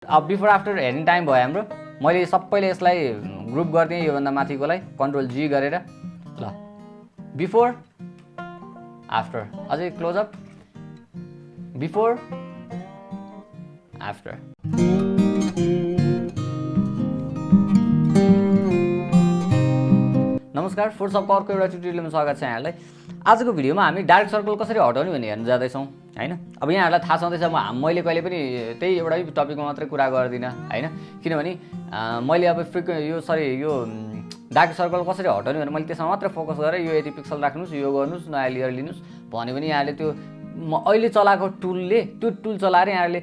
अब before after हेर्ने time भयो हाम्रो। मैले सबैले यसलाई ग्रुप गरिदिएँ योभन्दा माथिकोलाई कन्ट्रोल जी गरेर। ल बिफोर आफ्टर, अझै क्लोजअप, बिफोर आफ्टर। नमस्कार, फोटोसपको अर्को एउटा ट्युटोरियलमा स्वागत छ यहाँहरूलाई। आजको भिडियोमा हामी डार्क सर्कल कसरी हटाउने भन्ने हेर्न जाँदैछौँ हैन। अब यहाँहरूलाई थाहा छँदैछ मैले कहिले पनि त्यही एउटै टपिकमा मात्रै कुरा गर्दिनँ हैन, किनभने मैले अब यो डार्क सर्कल कसरी हटाउने भनेर मैले त्यसमा मात्र फोकस गरेँ। यो यति पिक्सल राख्नुहोस्, यो गर्नुहोस्, नयाँ लेयर लिनुहोस् भन्यो भने यहाँले त्यो अहिले चलाएको त्यो टुल चलाएर यहाँले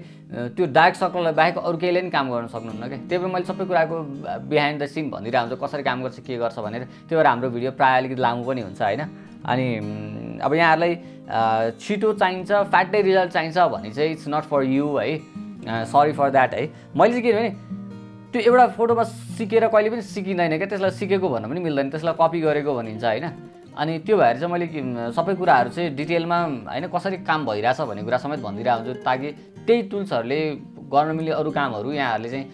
त्यो डार्क सर्कललाई बाहेक अरू केहीले पनि काम गर्न सक्नुहुन्न क्या। त्यही भएर मैले सबै कुराको बिहाइन्ड द सिन भनिदिरहेको हुन्छु, कसरी काम गर्छ के गर्छ भनेर। त्यही भएर हाम्रो भिडियो प्रायः अलिकति लामो पनि हुन्छ होइन। अनि अब यहाँहरूलाई छिटो चाहिन्छ, फ्याटै रिजल्ट चाहिन्छ भने चाहिँ इट्स नट फर यु है, सरी फर द्याट है। मैले चाहिँ के भने त्यो एउटा फोटोमा सिकेर कहिले पनि सिकिँदैन क्या, त्यसलाई सिकेको भन्न पनि मिल्दैन, त्यसलाई कपी गरेको भनिन्छ होइन। अनि त्यो भएर चाहिँ मैले सबै कुराहरू चाहिँ डिटेलमा होइन कसरी काम भइरहेछ भन्ने कुरा समेत भनिदिरहेको हुन्छु, ताकि त्यही टुल्सहरूले गर्न मिल्ने अरू कामहरू यहाँहरूले चाहिँ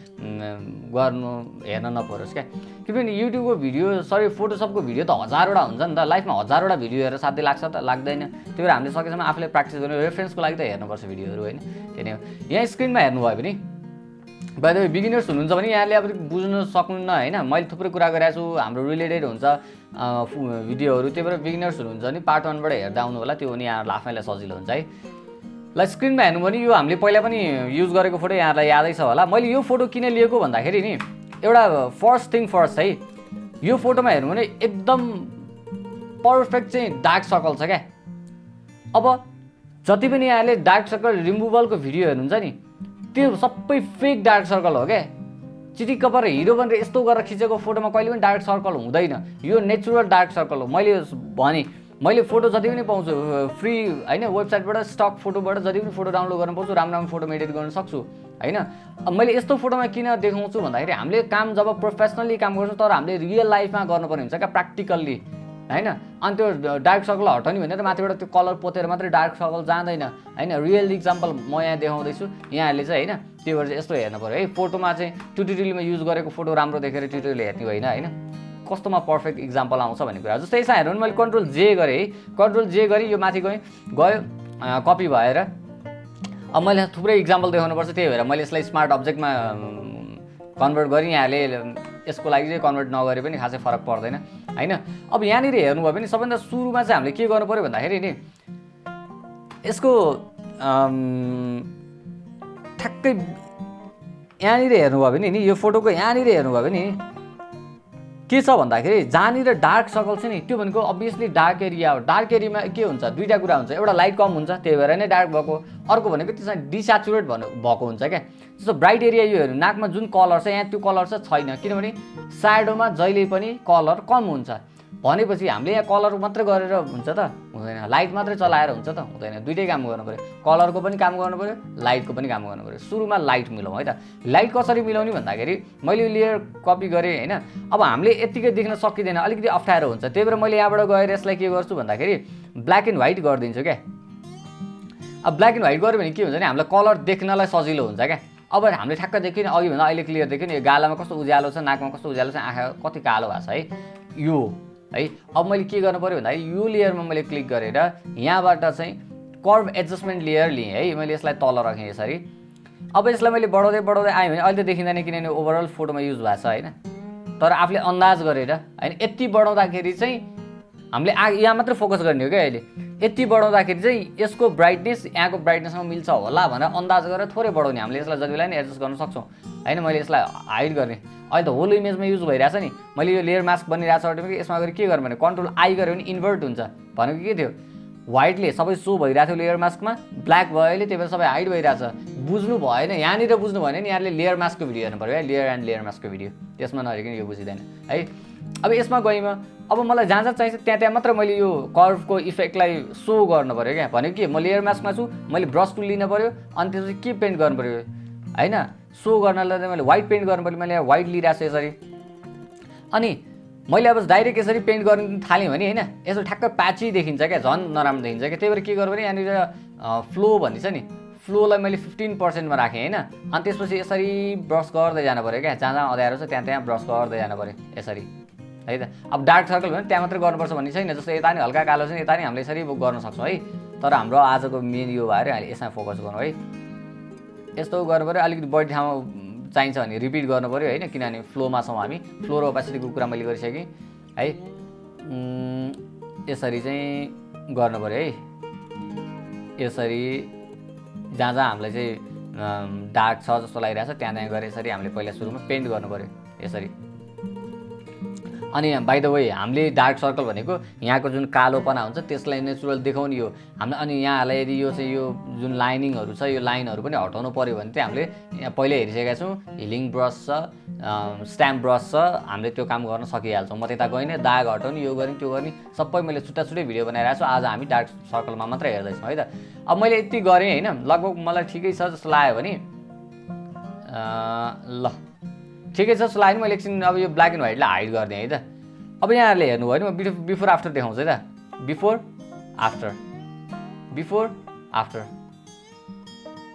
हेर्न नपरोस् क्या। किनभने युट्युबको भिडियो फोटोसपको भिडियो त हजारवटा हुन्छ नि त, लाइफमा हजारवटा भिडियो हेरेर साध्यै लाग्छ त, लाग्दैन। त्यही भएर हामीले सकेसम्म आफूले प्र्याक्टिस गर्नु, रेफरेन्सको लागि त हेर्नुपर्छ भिडियोहरू होइन। त्यही नै हो। यहाँ स्क्रिनमा हेर्नुभयो भने बाइ द वे बिगिनर्स हुनुहुन्छ भने यहाँले अब बुझ्न सक्नुहुन्न होइन। मैले थुप्रै कुरा गरेको छु, हाम्रो रिलेटेड हुन्छ भिडियोहरू। त्यही भएर बिगिनर्स हुनुहुन्छ भने पार्ट 1बाट हेर्दा आउनु होला, त्यो पनि यहाँहरूलाई आफैलाई सजिलो हुन्छ है। ल स्क्रिनमा हेर्नु भने यो हामीले पहिला पनि युज गरेको फोटो यहाँलाई यादै छ होला। मैले यो फोटो किन लिएको भन्दाखेरि नि एउटा फर्स्ट है, यो फोटोमा हेर्नु भने एकदम पर्फेक्ट चाहिँ डार्क सर्कल छ क्या। अब जति पनि यहाँले डार्क सर्कल रिमुभलको भिडियो हेर्नुहुन्छ नि त्यो सबै फेक डार्क सर्कल हो क्या। चिटिक्क परेर हिरो बनेर यस्तो गरेर खिचेको फोटोमा कहिले पनि डार्क सर्कल हुँदैन, यो नेचुरल डार्क सर्कल हो। मैले फोटो जति पनि पाउँछु फ्री होइन, वेबसाइटबाट स्टक फोटोबाट जति पनि फोटो डाउनलोड गर्न पाउँछु, राम्रो फोटो एडिट गर्न सक्छु होइन। अब मैले यस्तो फोटोमा किन देखाउँछु भन्दाखेरि हामीले काम जब प्रोफेसनली काम गर्छौँ तर हामीले रियल लाइफमा गर्नुपर्ने हुन्छ क्या, प्र्याक्टिकल्ली होइन। अनि त्यो डार्क सर्कल हटाउने भनेर माथिबाट त्यो कलर पोतेर मात्रै डार्क सर्कल जाँदैन होइन। रियल इक्जाम्पल म यहाँ देखाउँदैछु, यहाँहरूले चाहिँ होइन त्यो भएर चाहिँ यस्तो हेर्नु पऱ्यो है। फोटोमा चाहिँ ट्युटोरियलमा युज गरेको फोटो राम्रो देखेर ट्युटोरियल हेर्ने होइन होइन, कस्तोमा पर्फेक्ट इक्जाम्पल आउँछ भन्ने कुरा। जस्तै यसमा हेर्नु भने मैले कन्ट्रोल जे गरेँ है, कन्ट्रोल जे गरेँ, यो माथि गयो कपी भएर। अब मैले थुप्रै इक्जाम्पल देखाउनुपर्छ, त्यही भएर मैले यसलाई स्मार्ट अब्जेक्टमा कन्भर्ट गरेँ। यहाँले यसको लागि चाहिँ कन्भर्ट नगरे पनि खासै फरक पर्दैन होइन। अब यहाँनिर हेर्नुभयो भने सबभन्दा सुरुमा चाहिँ हामीले के गर्नु पऱ्यो भन्दाखेरि नि यसको ठ्याक्कै यहाँनिर हेर्नुभयो भने नि यो फोटोको यहाँनिर हेर्नुभयो भने के छ भन्दाखेरि जहाँनिर डार्क सर्कल छ नि त्यो भनेको अभियसली डार्क एरिया हो। डार्क एरियामा के हुन्छ, दुईवटा कुरा हुन्छ, एउटा लाइट कम हुन्छ त्यही भएर नै डार्क भएको, अर्को भनेको त्यसमा डिस्याचुरेट भएको हुन्छ क्या। जस्तो ब्राइट एरिया यो हेर्नु, नाकमा जुन कलर छ यहाँ त्यो कलर चाहिँ छैन, किनभने स्याडोमा जहिले पनि कलर कम हुन्छ। भनेपछि हामीले यहाँ कलर मात्रै गरेर हुन्छ त हुँदैन, लाइट मात्रै चलाएर हुन्छ त हुँदैन, दुइटै काम गर्नु पऱ्यो, कलरको पनि काम गर्नु पऱ्यो, लाइटको पनि काम गर्नु पऱ्यो। सुरुमा लाइट मिलाउँ है त। लाइट कसरी मिलाउने भन्दाखेरि मैले लेयर कपी गरेँ होइन। अब हामीले यत्तिकै देख्न सकिँदैन, अलिकति अप्ठ्यारो हुन्छ, त्यही भएर मैले यहाँबाट गएर यसलाई के गर्छु भन्दाखेरि ब्ल्याक एन्ड व्हाइट गरिदिन्छु क्या। अब ब्ल्याक एन्ड व्हाइट गऱ्यो भने के हुन्छ भने हामीलाई कलर देख्नलाई सजिलो हुन्छ क्या। अब हामीले ठ्याक्क देख्यो नि, अघिभन्दा अहिले क्लियर देख्यो नि, यो गालामा कस्तो उज्यालो छ, नाकमा कस्तो उज्यालो छ, आँखा कति कालो भएको छ है यो है। अब मैले के गर्नु पऱ्यो भन्दाखेरि यो लेयरमा मैले क्लिक गरेर यहाँबाट चाहिँ कर्भ एडजस्टमेन्ट लेयर लिएँ है। मैले यसलाई तल राखेँ यसरी। अब यसलाई मैले बढाउँदै आएँ भने अहिले त देखिँदैन, किनभने ओभरअल फोटोमा युज भएको छ होइन। तर आफूले अन्दाज गरेर होइन यति बढाउँदाखेरि चाहिँ हामीले यहाँ मात्रै फोकस गर्ने हो क्या। अहिले यति बढाउँदाखेरि चाहिँ यसको ब्राइटनेस यहाँको ब्राइटनेसमा मिल्छ होला भनेर अन्दाज गरेर थोरै बढाउने, हामीले यसलाई जति बेला नि एडजस्ट गर्न सक्छौँ होइन। मैले यसलाई हाइड गर्ने, अहिले त होल इमेजमा युज भइरहेछ नि। मैले यो लेयर मास्क बनिरहेको छ अटोमेटिक, यसमा गएर के गर्नु भने कन्ट्रोल आई गऱ्यो भने इन्भर्ट हुन्छ। भनेको के थियो, व्हाइटले सबै सो भइरहेको थियो लेयर मास्कमा, ब्ल्याक भयो अहिले, त्यही भएर सबै हाइड भइरहेछ। बुझ्नु भएन, यहाँनिर बुझ्नु भएन नि, यहाँले लेयर मास्कको भिडियो हेर्नु पऱ्यो है, लेयर एन्ड लेयर मास्कको भिडियो, त्यसमा नहेरिकन यो बुझिँदैन है। अब यसमा गएँ अब मलाई जहाँ जहाँ चाहिन्छ त्यहाँ मात्र मैले यो कर्भको इफेक्टलाई सो गर्नु पऱ्यो क्या। भनेको के, म लेयर मास्कमा छु, मैले ब्रस टुल लिनु पऱ्यो, अनि त्यसपछि के पेन्ट गर्नु पऱ्यो होइन, सो गर्नलाई चाहिँ मैले व्हाइट पेन्ट गर्नु पऱ्यो। मैले यहाँ व्हाइट लिइरहेको छु यसरी, अनि मैले अब डाइरेक्ट यसरी पेन्ट गर्न थालेँ भने होइन यसो ठ्याक्क प्याची देखिन्छ क्या, झन् नराम्रो देखिन्छ क्या। त्यही भएर के गर्नु भने यहाँनिर फ्लो भन्ने छ नि, फ्लोलाई मैले 15% राखेँ होइन। अनि त्यसपछि यसरी ब्रस गर्दै जानु पऱ्यो क्या, जहाँ जहाँ अँध्यारो छ त्यहाँ त्यहाँ ब्रस गर्दै जानु पऱ्यो यसरी है त। अब डार्क सर्कल भने त्यहाँ मात्रै गर्नुपर्छ भन्ने छैन, जस्तो यता नि हल्का कालो छ नि यता नि हामीले यसरी गर्न सक्छौँ है। तर हाम्रो आजको मेन यो भएर अहिले यसमा फोकस गर्नु है। यस्तो गर्नु पऱ्यो, अलिकति बढी ठाउँमा चाहिन्छ भने रिपिट गर्नु पऱ्यो होइन, किनभने फ्लोमा छौँ हामी। फ्लो र ओपासिटीको कुरा मैले गरिसकेँ है। यसरी चाहिँ गर्नु पऱ्यो है, यसरी जहाँ जहाँ हामीलाई चाहिँ डार्क छ जस्तो लागिरहेछ त्यहाँ त्यहाँ गएर यसरी हामीले पहिला सुरुमा पेन्ट गर्नु पऱ्यो यसरी। अनि बाइ द वे हामीले डार्क सर्कल भनेको यहाँको जुन कालोपना हुन्छ त्यसलाई नेचुरल देखाउने हो हामीले। अनि यहाँलाई यदि यो चाहिँ यो जुन लाइनिङहरू छ यो लाइनहरू पनि हटाउनु पऱ्यो भने चाहिँ हामीले यहाँ पहिल्यै हेरिसकेका छौँ, हिलिङ ब्रस छ, स्ट्याम्प ब्रस छ, हामीले त्यो काम गर्न सकिहाल्छौँ। म त्यता गइनँ, दाग हटाउने यो गर्ने त्यो गर्ने सबै मैले छुट्टा छुट्टै भिडियो बनाइरहेको छु। आज हामी डार्क सर्कलमा मात्रै हेर्दैछौँ है त। अब मैले यति गरेँ होइन, लगभग मलाई ठिकै छ जस्तो लाग्यो भने ल ठिकै छ जस्तो लाग्यो भने मैले एकछिन अब यो ब्ल्याक एन्ड व्हाइटलाई हाइड गरिदिएँ है त। अब यहाँहरूले हेर्नुभयो भने म बिफोर आफ्टर देखाउँछु है त, बिफोर आफ्टर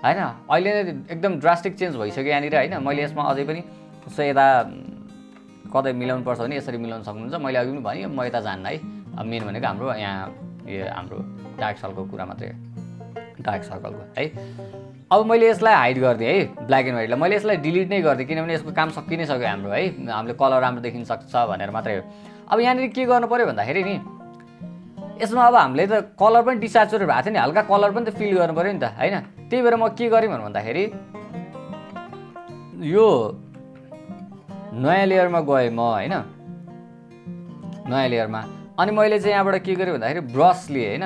होइन। अहिले एकदम ड्रास्टिक चेन्ज भइसक्यो यहाँनिर होइन। मैले यसमा अझै पनि सो यता कतै मिलाउनु पर्छ भने यसरी मिलाउन सक्नुहुन्छ। मैले अघि पनि भने म यता जान्न है। अब मेन भनेको हाम्रो यहाँ यो हाम्रो डार्क सर्कलको कुरा मात्रै, डार्क सर्कलको है। अब मैले यसलाई हाइड गरिदिएँ है, ब्ल्याक एन्ड व्हाइटलाई मैले यसलाई डिलिट नै गरिदिएँ, किनभने यसको काम सकि नै सक्यो हाम्रो है। हामीले कलर राम्रो देखिन सक्छ भनेर मात्रै हो। अब यहाँनिर के गर्नु पऱ्यो भन्दाखेरि नि यसमा अब हामीले त कलर पनि डिस्याचुरेट भएको थियो नि, हल्का कलर पनि त फिल गर्नु पऱ्यो नि त होइन। त्यही भएर म के गरेँ भन्दाखेरि यो नयाँ लेयरमा गएँ म होइन, नयाँ लेयरमा। अनि मैले चाहिँ यहाँबाट के गरेँ भन्दाखेरि ब्रस लिएँ होइन।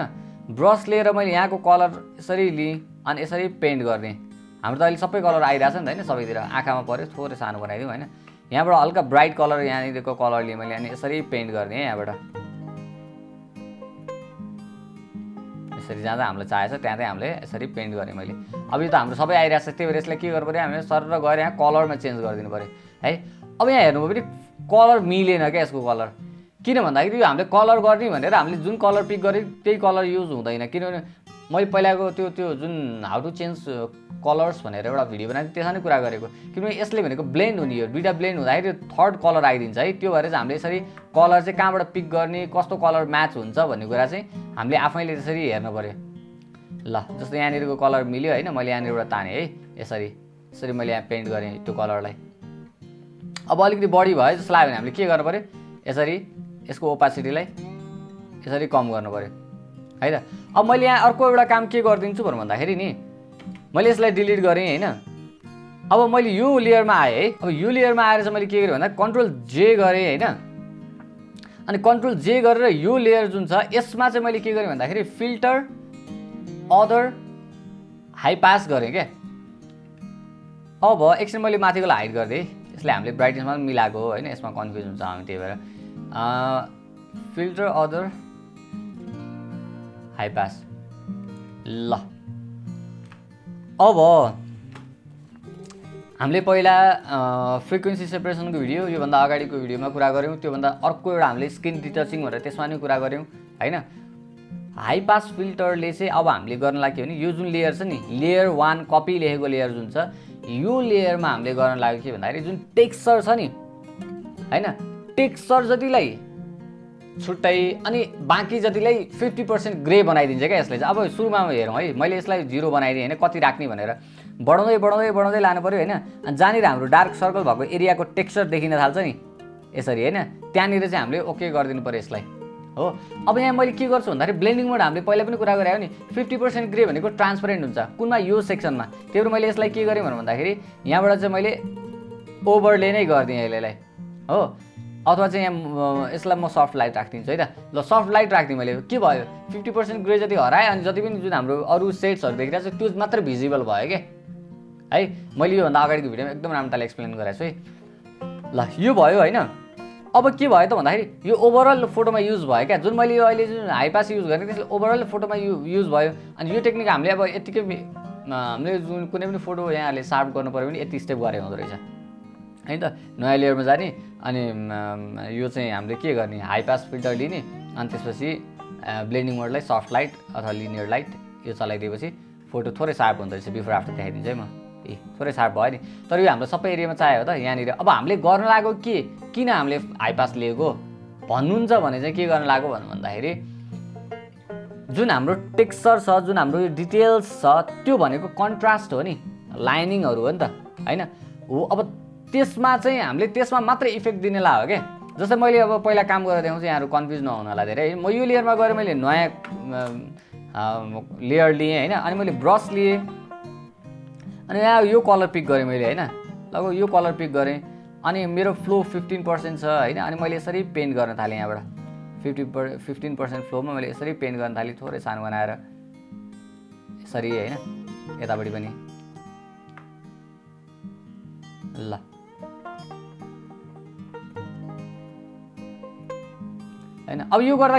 ब्रस लिएर मैले यहाँको कलर यसरी लिएँ अनि यसरी पेन्ट गरिदिएँ। हाम्रो त अहिले सबै कलर आइरहेछ नि त होइन, सबैतिर आँखामा पऱ्यो, थोरै सानो बनाइदिउँ होइन। यहाँबाट हल्का ब्राइट कलर यहाँनिरको कलर लिएँ मैले अनि यसरी पेन्ट गरिदिएँ यहाँबाट यसरी। जहाँ जहाँ हामीलाई चाहिएको छ त्यहाँ त्यहाँ हामीले यसरी पेन्ट गरेँ मैले। अब यो त हाम्रो सबै आइरहेको छ, त्यही भएर यसलाई के गर्नु पऱ्यो हामीले सर र गएर यहाँ कलरमा चेन्ज गरिदिनु पऱ्यो है। अब यहाँ हेर्नुभयो भने कलर मिलेन क्या यसको कलर, किन भन्दाखेरि यो हामीले कलर गर्ने भनेर हामीले जुन कलर पिक गरेँ त्यही कलर युज हुँदैन। किनभने मैले पहिलाको त्यो जुन हाउ टु चेन्ज कलर्स भनेर एउटा भिडियो बनाएको थिएँ त्यसमा नै कुरा गरेको, किनभने यसले भनेको ब्लेन्ड हुने हो। दुईवटा ब्लेन्ड हुँदाखेरि थर्ड कलर आइदिन्छ है। त्यो भएर चाहिँ हामीले यसरी कलर चाहिँ कहाँबाट पिक गर्ने, कस्तो कलर म्याच हुन्छ भन्ने कुरा चाहिँ हामीले आफैले त्यसरी हेर्नु पऱ्यो। ल जस्तो यहाँनिरको कलर मिल्यो होइन, मैले यहाँनिरबाट तानेँ है यसरी यसरी मैले यहाँ पेन्ट गरेँ त्यो कलरलाई। अब अलिकति बढी भयो जस्तो लाग्यो भने हामीले के गर्नु पऱ्यो, यसरी यसको ओपासिटीलाई यसरी कम गर्नु पऱ्यो है त। अब मैले यहाँ अर्को एउटा काम के गरिदिन्छु भन्दाखेरि नि मैले यसलाई डिलिट गरेँ होइन। अब मैले यो लेयरमा आएँ है। अब यो लेयरमा आएर चाहिँ मैले के गरेँ भन्दा कन्ट्रोल जे गरेँ होइन। अनि कन्ट्रोल जे गरेर यो लेयर जुन छ यसमा चाहिँ मैले के गरेँ भन्दाखेरि फिल्टर अदर हाई पास गरेँ क्या। अब एकछिन मैले माथिकोलाई हाइड गरिदिएँ, यसले हामीले ब्राइटनेसमा पनि मिलाएको हो होइन, यसमा कन्फ्युज हुन्छ हामी। त्यही भएर फिल्टर अदर हाई पास। ल अब हामीले पहिला फ्रिक्वेन्सी सेपरेसनको भिडियो योभन्दा अगाडिको भिडियोमा कुरा गऱ्यौँ। त्योभन्दा अर्को एउटा हामीले स्किन डिटचिङ भनेर त्यसमा नि कुरा गऱ्यौँ होइन। हाई पास फिल्टरले चाहिँ अब हामीले गर्नलाई के भने यो जुन लेयर छ नि लेयर 1 कपी लेखेको लेयर जुन छ यो लेयरमा हामीले गर्न लाग्यो के भन्दाखेरि जुन टेक्सचर छ नि होइन, टेक्सचर जतिलाई छुट्टै अनि बाँकी जतिलाई 50% ग्रे बनाइदिन्छ क्या यसले चाहिँ। अब सुरुमा हेरौँ है, मैले यसलाई 0 बनाइदिएँ होइन कति राख्ने भनेर बढाउँदै बढाउँदै बढाउँदै लानु पऱ्यो होइन। अनि जहाँनिर हाम्रो डार्क सर्कल भएको एरियाको टेक्सचर देखिन थाल्छ नि यसरी होइन, त्यहाँनिर चाहिँ हामीले ओके गरिदिनु पऱ्यो यसलाई हो। अब यहाँ मैले के गर्छु भन्दाखेरि ब्लेन्डिङ मोड हामीले पहिला पनि कुरा गरेँ नि 50% ग्रे भनेको ट्रान्सपरेन्ट हुन्छ कुनमा यो सेक्सनमा। त्यही भएर मैले यसलाई के गरेँ भन्दाखेरि यहाँबाट चाहिँ मैले ओभरले नै गरिदिएँ यसलाई हो, अथवा चाहिँ यहाँ यसलाई म सफ्ट लाइट राखिदिन्छु है त। ल सफ्ट लाइट राखिदिएँ मैले, के भयो 50% ग्रे जति हराएँ अनि जति पनि जुन हाम्रो अरू सेड्सहरू देखिरहेको छ त्यो मात्र भिजिबल भयो क्या है। मैले योभन्दा अगाडिको भिडियोमा एकदम राम्रोले एक्सप्लेन गरेको छु है। ल यो भयो होइन। अब के भयो त भन्दाखेरि यो ओभरअल फोटोमा युज भयो क्या, जुन मैले यो अहिले जुन हाई पास युज गरेँ त्यसले ओभरअल फोटोमा युज भयो। अनि यो टेक्निक हामीले अब यत्तिकै हामीले जुन कुनै पनि फोटो यहाँले सार्प गर्नु पऱ्यो भने यति स्टेप गरे हुँदो रहेछ है त। नयाँ लेयरमा जाने अनि यो चाहिँ हामीले के गर्ने हाई पास फिल्टर लिने अनि त्यसपछि ब्लेन्डिङ मोडलाई सफ्ट लाइट अथवा लिनियर लाइट यो चलाइदिएपछि फोटो थोरै सार्प हुँदो रहेछ बिफोर आफ्टर देखाइदिन्छु है म थोरै सार्प भयो नि तर यो हाम्रो सबै एरियामा चाहियो हो त यहाँनिर अब हामीले गर्न लागेको के किन हामीले हाई पास लिएको भन्नुहुन्छ भने चाहिँ के गर्न लागेको भन्दाखेरि जुन हाम्रो टेक्सचर छ जुन हाम्रो डिटेल्स छ त्यो भनेको कन्ट्रास्ट हो नि लाइनिङहरू हो नि त होइन हो अब त्यसमा चाहिँ हामीले त्यसमा मात्रै इफेक्ट दिने ला हो क्या जस्तै मैले अब पहिला काम गरेर देखाउँछु यहाँहरू कन्फ्युज नहुनलाई धेरै म यो लेयरमा गएर मैले नयाँ लेयर लिएँ होइन अनि मैले ब्रस लिएँ अनि यहाँ यो कलर पिक गरेँ मैले होइन लगभग यो कलर पिक गरेँ अनि मेरो फ्लो 15% छ होइन अनि मैले यसरी पेन्ट गर्न थालेँ यहाँबाट 15% फ्लोमा मैले यसरी पेन्ट गर्न थालेँ थोरै सानो बनाएर यसरी होइन यतापट्टि पनि ल होइन अब यो गर्दा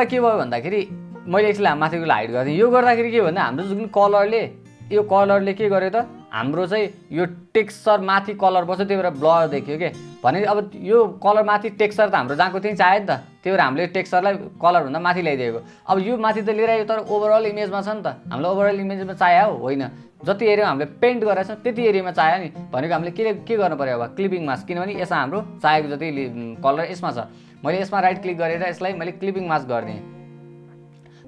के भयो भन्दाखेरि मैले एकछिन माथिको हाइड गरिदिएँ यो गर्दाखेरि के भन्दा हाम्रो जुन कलरले के गर्यो त हाम्रो चाहिँ यो टेक्सचर माथि कलर बस्यो त्यही भएर ब्लर देखियो के भने अब यो कलर माथि टेक्सचर त हाम्रो जहाँको त्यही चाहियो नि त त्यही भएर हामीले टेक्सचरलाई कलरभन्दा माथि ल्याइदिएको अब यो माथि त लिएर आयो तर ओभरअल इमेजमा छ नि त हामीलाई ओभरअल इमेजमा चाहियो होइन जति एरियामा हामीले पेन्ट गरेको छ त्यति एरियामा चाहियो नि भनेको हामीले के गर्नु पर्यो अब क्लिपिङ मास्क किनभने यसमा हाम्रो चाहिएको जति कलर यसमा छ मैले यसमा राइट क्लिक गरेर यसलाई मैले क्लिपिङ मास्क गरिदिएँ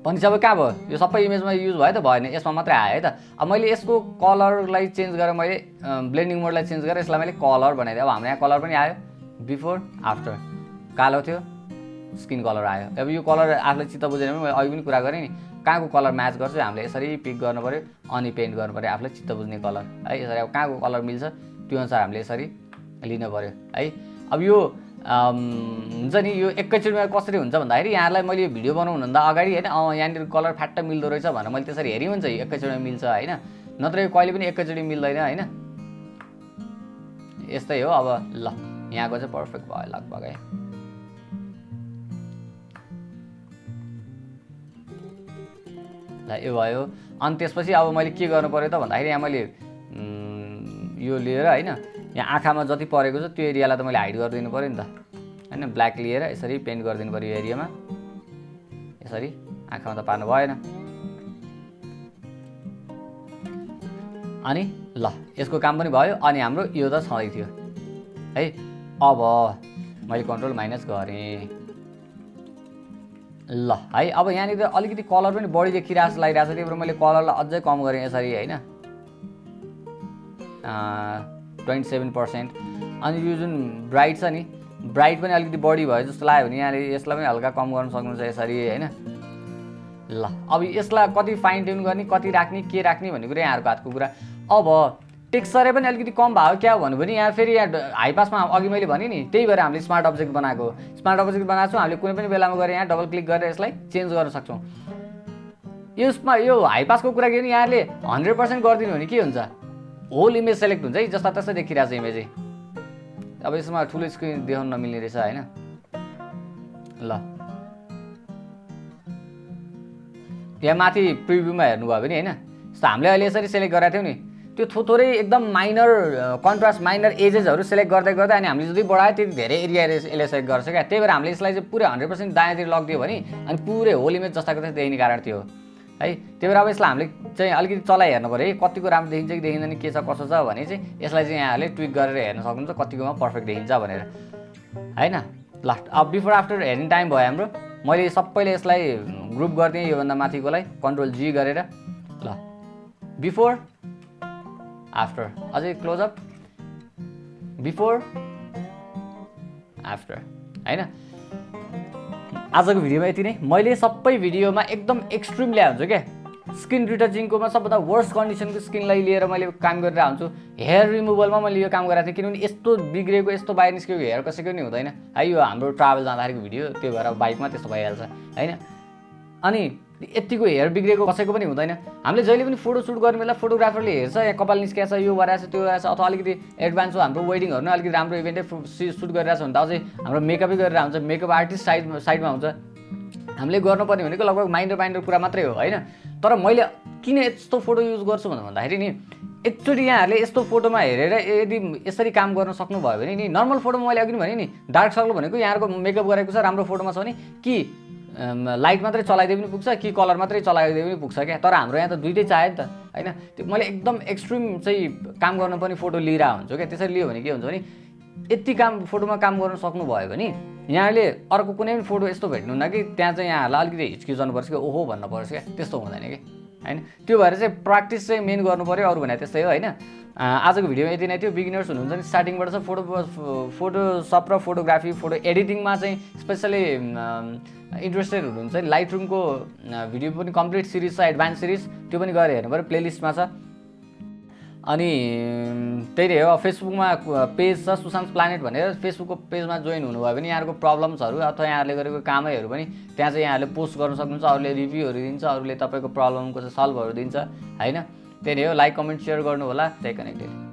भने चाहिँ अब कहाँ भयो यो सबै इमेजमा युज भयो त भएन यसमा मात्रै आयो है त अब मैले यसको कलरलाई चेन्ज गरेर मैले ब्लेन्डिङ मोडलाई चेन्ज गरेर यसलाई मैले कलर बनाइदिएँ अब हाम्रो यहाँ कलर पनि आयो बिफोर आफ्टर कालो थियो स्किन कलर आयो अब यो कलर आफूलाई चित्त बुझेन भने मैले अघि पनि कुरा गरेँ नि कहाँको कलर म्याच गर्छ हामीले यसरी पिक गर्नु पऱ्यो अनि पेन्ट गर्नु पऱ्यो आफूलाई चित्त बुझ्ने कलर है यसरी अब कहाँको कलर मिल्छ त्यो अनुसार हामीले यसरी लिनु पऱ्यो है अब यो हुन्छ नि यो एकैचोटिमा कसरी हुन्छ भन्दाखेरि यहाँलाई मैले यो भिडियो बनाउनुभन्दा अगाडि होइन यहाँनिर कलर फ्याट्ट मिल्दो रहेछ भनेर मैले त्यसरी हेरेँ हुन्छ एकैचोटिमा मिल्छ होइन नत्र यो कहिले पनि एकैचोटि मिल्दैन होइन यस्तै हो अब ल यहाँको चाहिँ पर्फेक्ट भयो लगभग है ल यो भयो अनि त्यसपछि अब मैले के गर्नु पर्यो त भन्दाखेरि यहाँ मैले यो लिएर होइन यहाँ आँखामा जति परेको छ त्यो एरियालाई त मैले हाइड गरिदिनु पऱ्यो नि त होइन ब्ल्याक लिएर यसरी पेन्ट गरिदिनु पऱ्यो यो एरियामा यसरी आँखामा त पार्नु भएन अनि ल यसको काम पनि भयो अनि हाम्रो यो त छँदै थियो है अब मैले कन्ट्रोल माइनस गरेँ ल है अब यहाँनिर अलिकति कलर पनि बढी देखिरहेको जस्तो लागिरहेको छ त्यही भएर मैले कलरलाई अझै कम गरेँ यसरी होइन 27% अनि यो जुन ब्राइट छ नि ब्राइट पनि अलिकति बढी भयो जस्तो लाग्यो भने यहाँले यसलाई पनि हल्का कम गर्न सक्नुहुन्छ यसरी होइन ल अब यसलाई कति फाइन ट्युन गर्ने कति राख्ने के राख्ने भन्ने कुरा यहाँहरूको हातको कुरा अब टेक्सचरै पनि अलिकति कम भयो क्या भन्नु भने यहाँ फेरि यहाँ हाई पासमा अघि मैले भने नि त्यही भएर हामीले स्मार्ट अब्जेक्ट बनाएको बनाएको छौँ हामीले कुनै पनि बेलामा गएर यहाँ डबल क्लिक गरेर यसलाई चेन्ज गर्न सक्छौँ यसमा यो हाई पासको कुरा के भने यहाँले 100% गरिदिनु भने के हुन्छ होल इमेज सेलेक्ट हुन्छ है जस्ता त्यस्तै देखिरहेको छ इमेजै अब यसमा ठुलो स्क्रिन देखाउन नमिल्ने रहेछ होइन ल यहाँ माथि प्रिभ्यूमा हेर्नुभयो भने होइन जस्तो हामीले अहिले यसरी सेलेक्ट गरेका थियौँ नि त्यो थोरै एकदम माइनर कन्ट्रास्ट माइनर एजेसहरू सेलेक्ट गर्दै गर्दै अनि हामीले जति बढायो त्यति धेरै एरिया यसले सेलेक्ट गर्छ क्या त्यही भएर हामीले यसलाई चाहिँ पुरै 100% दायाँतिर लगिदियो भने अनि पुरै होल इमेज जस्ताको त्यस्तै देखिने कारण थियो है त्यही भएर अब यसलाई हामीले चाहिँ अलिकति चलाइ हेर्नु पऱ्यो है कतिको राम्रो देखिन्छ कि देखिँदैन के छ कसो छ भने चाहिँ यसलाई चाहिँ यहाँहरूले ट्विक गरेर हेर्न सक्नुहुन्छ कतिकोमा पर्फेक्ट देखिन्छ भनेर होइन ल अब बिफोर आफ्टर हेर्ने टाइम भयो हाम्रो मैले सबैले यसलाई ग्रुप गरिदिएँ योभन्दा माथिकोलाई कन्ट्रोल जी गरेर ल बिफोर आफ्टर अझै क्लोजअप बिफोर आफ्टर होइन आजको भिडियोमा यति नै मैले सबै भिडियोमा एकदम एक्सट्रिम ल्याउँछु क्या स्किन रिटचिङकोमा सबभन्दा वर्स्ट कन्डिसनको स्किनलाई लिएर मैले काम गरेर हुन्छु हेयर रिमुभलमा मैले यो काम गरेको थिएँ किनभने यस्तो बिग्रेको यस्तो बाहिर निस्केको हेयर कसैको नि हुँदैन है यो हाम्रो ट्राभल जाँदाखेरिको भिडियो त्यो भएर बाइकमा त्यस्तो भइहाल्छ होइन अनि यतिको हेयर बिग्रेको कसैको पनि हुँदैन हामीले जहिले पनि फोटो सुट गर्ने बेला फोटोग्राफरले हेर्छ यहाँ कपाल निस्किएको छ यो भइरहेछ त्यो भइरहेछ अथवा अलिकति एडभान्स हो हाम्रो वेडिङहरू नै अलिकति राम्रो इभेन्टै सुट गरिरहेछ भने त अझै हाम्रो मेकअपै गरेर हुन्छ मेकअप आर्टिस्ट साइडमा हुन्छ हामीले गर्नुपर्ने भनेको लगभग माइनर कुरा मात्रै हो होइन तर मैले किन यस्तो फोटो युज गर्छु भन्दाखेरि नि एकचोटि यहाँहरूले यस्तो फोटोमा हेरेर यदि यसरी काम गर्न सक्नुभयो भने नि नर्मल फोटोमा मैले अघि पनि भने नि डार्क सर्कल भनेको यहाँहरूको मेकअप गरेको छ राम्रो फोटोमा छ भने कि लाइट मात्रै चलाइदिए पनि पुग्छ कि कलर मात्रै चलाइदिए पनि पुग्छ क्या। तर हाम्रो यहाँ त दुइटै चाह्यो नि त होइन। त्यो मैले एकदम एक्सट्रिम चाहिँ काम गर्न पनि फोटो लिइरहेको हुन्छु क्या। त्यसरी लियो भने के हुन्छ भने यति फोटोमा काम गर्न सक्नुभयो भने यहाँले अर्को कुनै पनि फोटो यस्तो भेट्नुहुन्न कि त्यहाँ चाहिँ यहाँहरूलाई अलिकति हिचकिचाउनुपर्छ कि ओहो भन्नुपर्छ क्या, त्यस्तो हुँदैन कि होइन। त्यो भएर चाहिँ प्र्याक्टिस चाहिँ मेन गर्नु पऱ्यो, अरू भने त्यस्तै हो होइन। आजको भिडियोमा यति नै थियो। बिगिनर्स हुनुहुन्छ नि स्टार्टिङबाट चाहिँ फोटोसप र फोटोग्राफी फोटो एडिटिङमा चाहिँ स्पेसली इन्ट्रेस्टेड हुनुहुन्छ लाइट रुमको भिडियो पनि कम्प्लिट सिरिज छ, एडभान्स सिरिज, त्यो पनि गएर हेर्नु पऱ्यो, प्लेलिस्टमा छ। अनि त्यही नै हो। फेसबुकमा पेज छ सुशान्त प्लानेट भनेर, फेसबुकको पेजमा जोइन हुनुभयो भने यहाँहरूको प्रब्लम्सहरू अथवा यहाँहरूले गरेको कामैहरू पनि त्यहाँ चाहिँ यहाँहरूले पोस्ट गर्न सक्नुहुन्छ। अरूले रिभ्यूहरू दिन्छ, अरूले तपाईँको प्रब्लमको चाहिँ सल्भहरू दिन्छ होइन। त्यही नै हो। लाइक कमेन्ट सेयर गर्नु होला। त्यही कनेक्टेड।